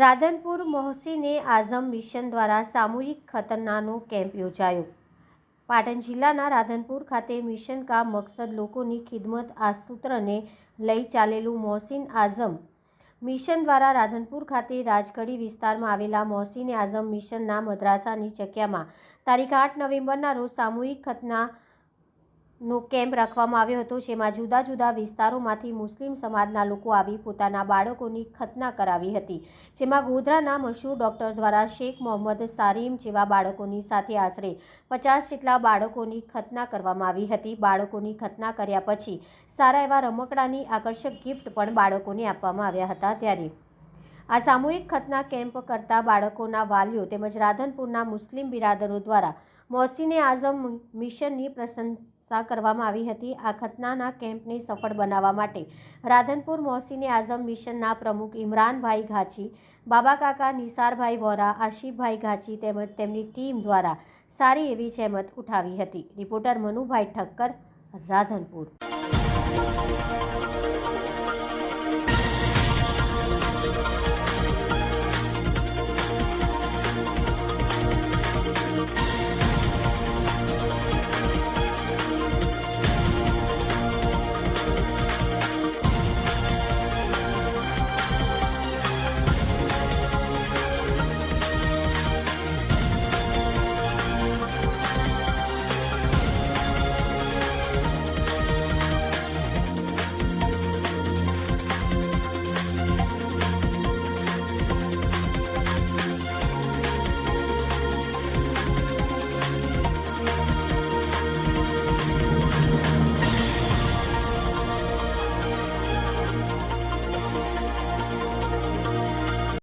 Radhanpur મોહસીને Azam mission દ્વારા સામૂહિક ખતરનાનો camp યોજાયો। પાટણ જિલ્લાના રાધનપુર ખાતે મિશન કા મકસદ લોકોની ખિદમત આ સૂત્રને લઈ ચાલેલું મોહસીન આઝમ મિશન દ્વારા રાધનપુર ખાતે રાજગઢી વિસ્તારમાં આવેલા મોહસીન આઝમ મિશનના મદ્રાસાની જગ્યામાં તારીખ 8 નવેમ્બરના રોજ સામૂહિક ખતનાનો કેમ્પ રાખવામાં આવ્યો હતો, જેમાં જુદા જુદા વિસ્તારોમાંથી મુસ્લિમ સમાજના લોકો આવી પોતાના બાળકોની ખતના કરાવી હતી, જેમાં ગોધરાના મશહૂર ડૉક્ટર દ્વારા શેખ મોહમ્મદ સારીમ જેવા બાળકોની સાથે આશરે 50 જેટલા બાળકોની ખતના કરવામાં આવી હતી। બાળકોની ખતના કર્યા પછી સારા એવા રમકડાની આકર્ષક ગિફ્ટ પણ બાળકોને આપવામાં આવ્યા હતા। ત્યારે આ સામૂહિક ખતના કેમ્પ કરતા બાળકોના વાલીઓ તેમજ રાધનપુરના મુસ્લિમ બિરાદરો દ્વારા મોહસીને આઝમ મિશનની પ્રશંસા કરવામાં આવી હતી। આ ખતનાના કેમ્પને સફળ બનાવવા માટે રાધનપુર મોહસીને આઝમ મિશનના પ્રમુખ ઇમરાનભાઈ ઘાંચી, બાબા કાકા નિસારભાઈ વોરા, આશિફભાઈ ઘાંચી તેમજ તેમની ટીમ દ્વારા સારી એવી જહેમત ઉઠાવી હતી। રિપોર્ટર મનુભાઈ ઠક્કર, રાધનપુર।